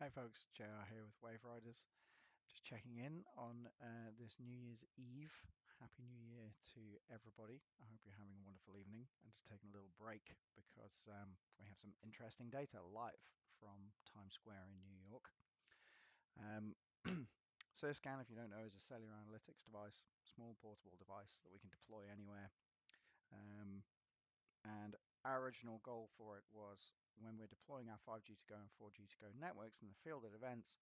Hey folks, JR here with Wave Riders. Just checking in on this New Year's Eve. Happy New Year to everybody. I hope you're having a wonderful evening and just taking a little break because we have some interesting data live from Times Square in New York. Um, SurfScan, if you don't know, is a cellular analytics device, small portable device that we can deploy anywhere. Um, and our original goal for it was when we're deploying our 5G to go and 4G to go networks in the field at events,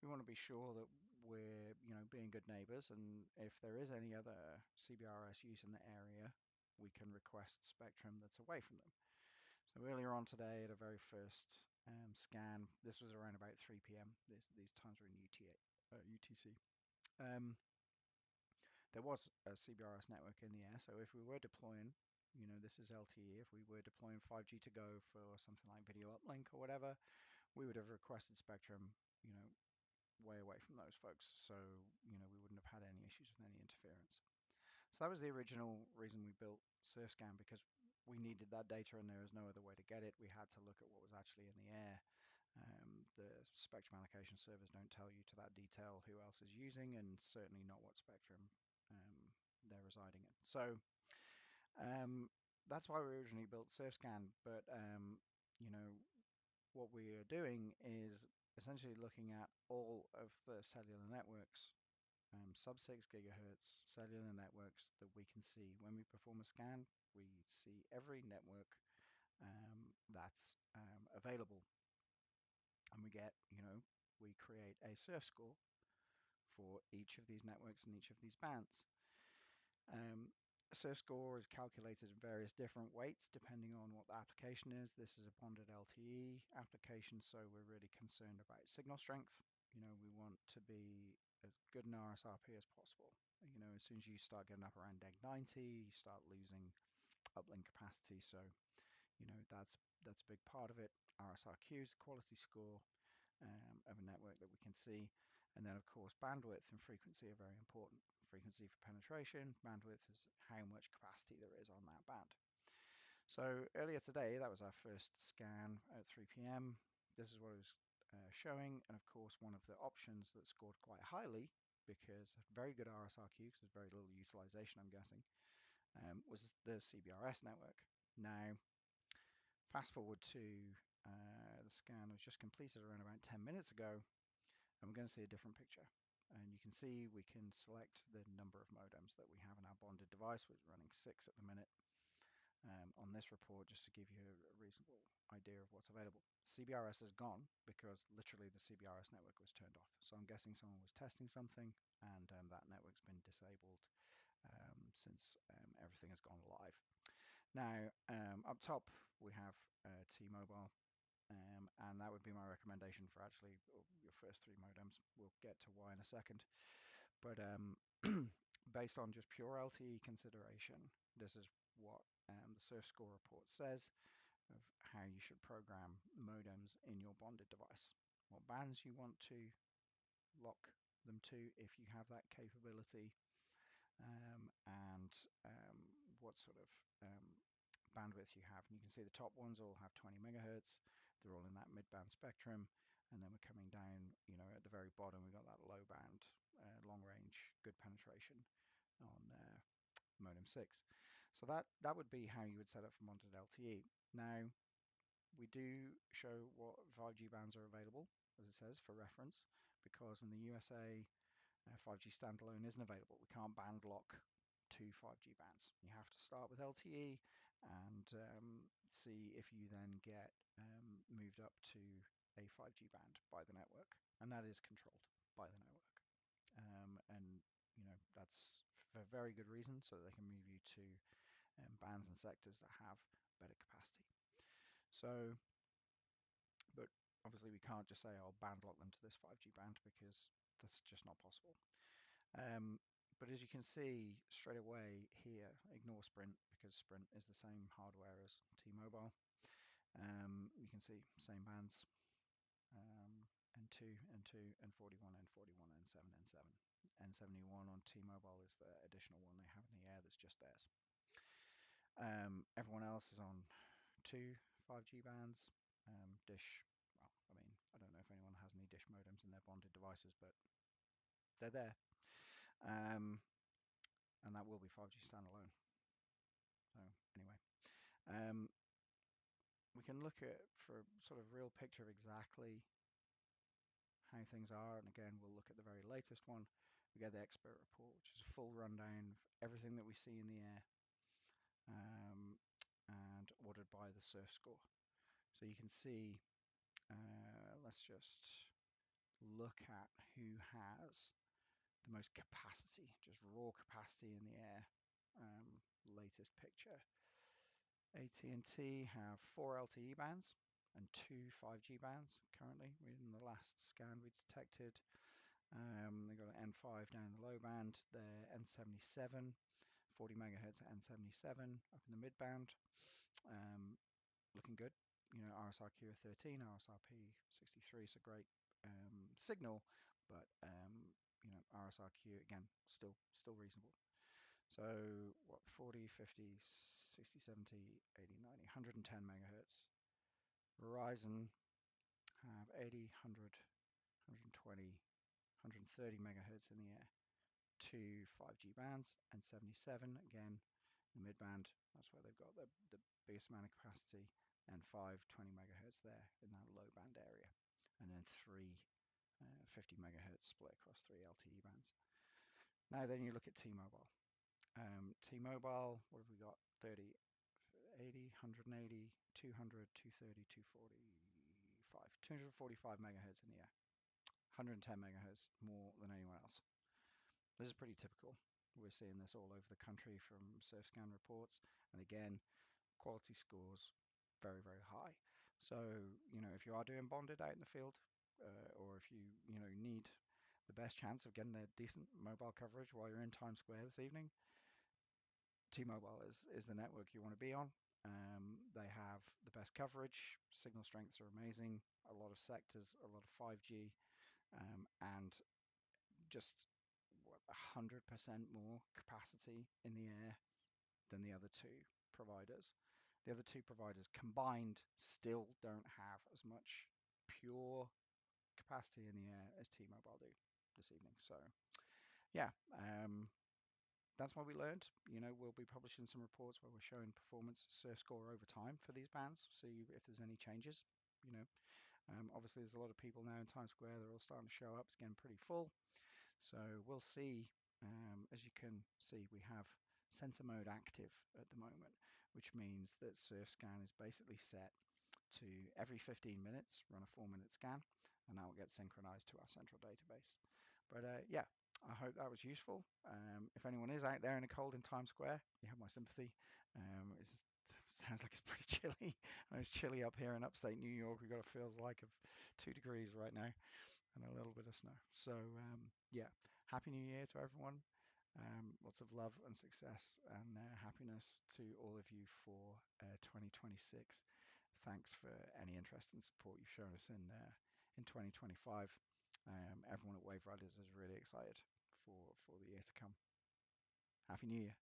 we want to be sure that we're, being good neighbors, and if there is any other CBRS use in the area, we can request spectrum that's away from them. So earlier on today, at a very first scan, this was around about 3 p.m. These times were in UTC. Um, there was a CBRS network in the air, so if we were deploying, this is LTE, if we were deploying 5G to go for something like video uplink or whatever, we would have requested spectrum, way away from those folks. So, we wouldn't have had any issues with any interference. So that was the original reason we built SurfScan, because we needed that data and there was no other way to get it. We had to look at what was actually in the air. The spectrum allocation servers don't tell you to that detail who else is using, and certainly not what spectrum they're residing in. So that's why we originally built SurfScan. But you know, what we are doing is essentially looking at all of the cellular networks, sub 6 gigahertz cellular networks that we can see. When we perform a scan, we see every network that's available, and we create a surf score for each of these networks and each of these bands. Um, Surf score is calculated in various different weights depending on what the application is. This is a bonded LTE application, so we're really concerned about signal strength. We want to be as good an RSRP as possible. As soon as you start getting up around DEG 90, you start losing uplink capacity. So, that's a big part of it. RSRQ is a quality score of a network that we can see. And then, of course, bandwidth and frequency are very important. Frequency for penetration, bandwidth is how much capacity there is on that band. So earlier today, that was our first scan at 3 p.m. This is what it was showing. And of course, one of the options that scored quite highly, because very good RSRQ, because there's very little utilization, I'm guessing, was the CBRS network. Now, fast forward to the scan was just completed around about 10 minutes ago, and we're going to see a different picture. And you can see we can select the number of modems that we have in our bonded device. We're running 6 at the minute on this report, just to give you a reasonable idea of what's available. CBRS is gone because literally the CBRS network was turned off. So I'm guessing someone was testing something, and that network's been disabled since everything has gone live. Now, up top, we have T-Mobile. And that would be my recommendation for actually your first 3 modems. We'll get to why in a second. But based on just pure LTE consideration, this is what the Surf Score report says of how you should program modems in your bonded device. What bands you want to lock them to if you have that capability, and what sort of bandwidth you have. And you can see the top ones all have 20 megahertz. They're all in that mid-band spectrum. And then we're coming down, at the very bottom, we've got that low band, long range, good penetration on modem 6. So that would be how you would set up for monitored LTE. Now, we do show what 5G bands are available, as it says, for reference, because in the USA, 5G standalone isn't available. We can't band lock 2 5G bands. You have to start with LTE and see if you then get moved up to a 5G band by the network, and that is controlled by the network. And that's for very good reason, so that they can move you to bands and sectors that have better capacity. So, but obviously we can't just say I'll band lock them to this 5G band, because that's just not possible. But as you can see straight away here, ignore Sprint, because Sprint is the same hardware as T-Mobile. You can see same bands, N2, N2, N41, N41, N7, N7. N71 on T-Mobile is the additional one they have in the air that's just theirs. Everyone else is on 2 5G bands. Dish, well, I mean, I don't know if anyone has using their bonded devices, but they're there. Um, and that will be 5G standalone. So anyway, um, we can look at for sort of real picture of exactly how things are. And again, we'll look at the very latest one. We get the expert report, which is a full rundown of everything that we see in the air, and ordered by the surf score. So you can see, let's just look at who has the most capacity, just raw capacity in the air. Latest picture. AT&T have 4 LTE bands and 2 5G bands currently. In the last scan we detected, they've got an N5 down the low band, their N77, 40 megahertz at N77 up in the mid band. Looking good. RSRQ of 13, RSRP 63 is a great signal, but RSRQ again still reasonable. So what, 40, 50, 60, 70, 80, 90, 110 megahertz. Verizon have 80, 100, 120, 130 megahertz in the air. 2 5G bands and 77 again, the mid band. That's where they've got the biggest amount of capacity, and 20 megahertz there in that low band area, and then 3 50 megahertz split across 3 LTE bands. Now then you look at T-Mobile. T-Mobile, what have we got? 30, 80, 180, 200, 230, 245, 245 megahertz in the air. 110 megahertz more than anyone else. This is pretty typical. We're seeing this all over the country from SurfScan reports. And again, quality scores very, very high. So, if you are doing bonded out in the field, or if you, need the best chance of getting a decent mobile coverage while you're in Times Square this evening, T-Mobile is the network you want to be on. They have the best coverage. Signal strengths are amazing. A lot of sectors, a lot of 5G, and just 100% more capacity in the air than the other two providers. The other two providers combined still don't have as much pure capacity in the air as T-Mobile do this evening. So yeah, that's what we learned. We'll be publishing some reports where we're showing performance surf score over time for these bands, see if there's any changes. Obviously there's a lot of people now in Times Square. They're all starting to show up. It's getting pretty full. So we'll see. As you can see, we have sensor mode active at the moment, which means that SurfScan is basically set to every 15 minutes run a 4-minute scan, and that will get synchronized to our central database. But yeah, I hope that was useful. If anyone is out there in the cold in Times Square, you have my sympathy. It sounds like it's pretty chilly. It's chilly up here in upstate New York. We've got a feels like of 2 degrees right now and a little bit of snow. So yeah, Happy New Year to everyone. Lots of love and success and happiness to all of you for 2026. Thanks for any interest and support you've shown us in 2025. Everyone at Wave Riders is really excited for the year to come. Happy New Year.